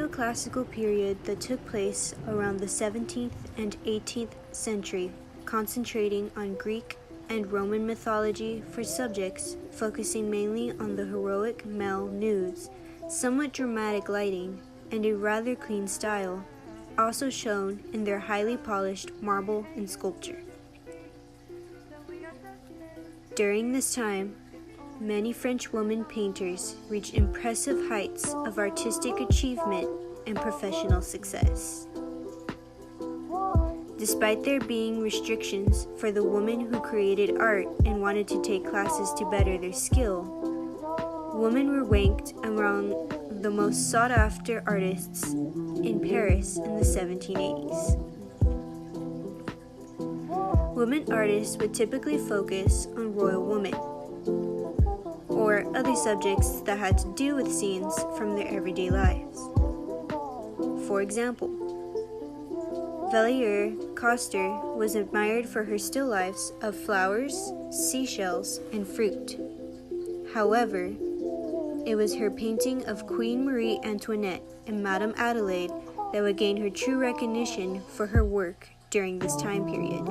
Neoclassical period that took place around the 17th and 18th century, concentrating on Greek and Roman mythology for subjects, focusing mainly on the heroic male nudes, somewhat dramatic lighting, and a rather clean style, also shown in their highly polished marble and sculpture. During this time, many French women painters reached impressive heights of artistic achievement and professional success. Despite there being restrictions for the women who created art and wanted to take classes to better their skill, women were ranked among the most sought-after artists in Paris in the 1780s. Women artists would typically focus on royal women, or other subjects that had to do with scenes from their everyday lives. For example, Coster was admired for her still lifes of flowers, seashells, and fruit. However, it was her painting of Queen Marie Antoinette and Madame Adelaide that would gain her true recognition for her work during this time period.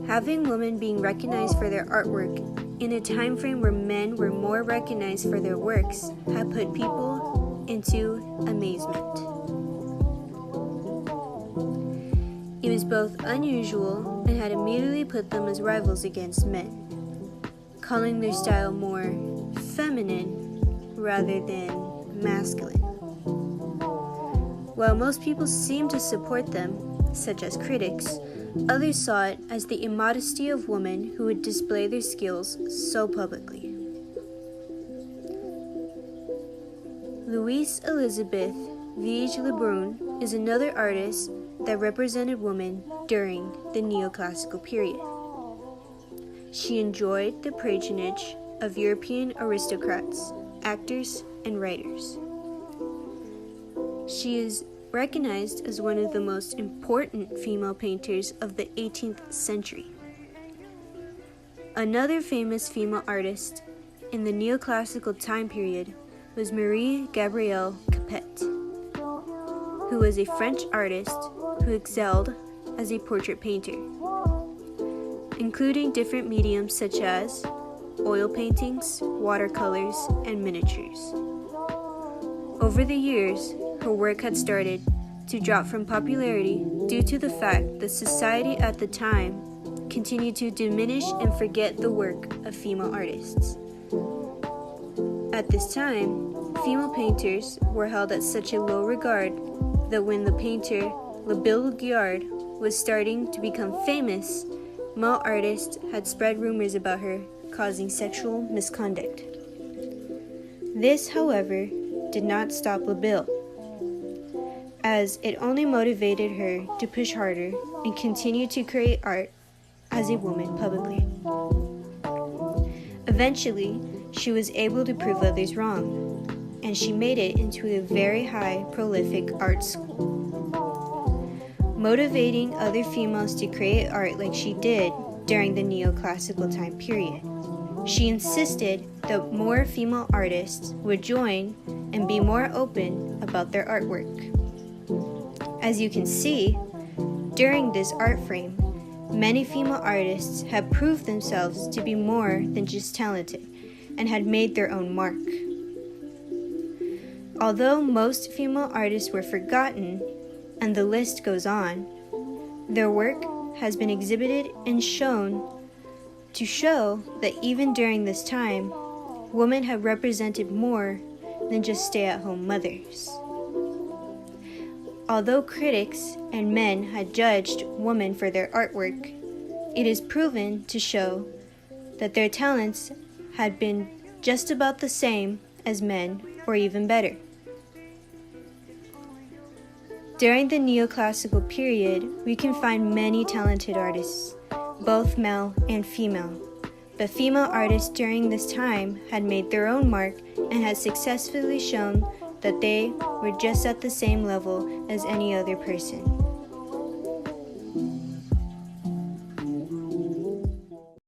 Having women being recognized for their artwork in a time frame where men were more recognized for their works had put people into amazement. It was both unusual and had immediately put them as rivals against men, calling their style more feminine rather than masculine. While most people seemed to support them, such as critics, others saw it as the immodesty of women who would display their skills so publicly. Louise Elizabeth Vigée Lebrun is another artist that represented women during the Neoclassical period. She enjoyed the patronage of European aristocrats, actors, and writers. She is recognized as one of the most important female painters of the 18th century. Another famous female artist in the Neoclassical time period was Marie Gabrielle Capet, who was a French artist who excelled as a portrait painter, including different mediums such as oil paintings, watercolors, and miniatures. Over the years, her work had started to drop from popularity due to the fact that society at the time continued to diminish and forget the work of female artists. At this time, female painters were held at such a low regard that when the painter La Guillard was starting to become famous, male artists had spread rumors about her, causing sexual misconduct. This, however, did not stop LaBille, as it only motivated her to push harder and continue to create art as a woman publicly. Eventually, she was able to prove others wrong, and she made it into a very high, prolific art school. Motivating other females to create art like she did during the Neoclassical time period, she insisted that more female artists would join and be more open about their artwork. As you can see, during this art frame, many female artists have proved themselves to be more than just talented and had made their own mark. Although most female artists were forgotten, and the list goes on, their work has been exhibited and shown to show that even during this time, women have represented more than just stay-at-home mothers. Although critics and men had judged women for their artwork, it is proven to show that their talents had been just about the same as men or even better. During the Neoclassical period, we can find many talented artists, both male and female, but female artists during this time had made their own mark and had successfully shown that they were just at the same level as any other person.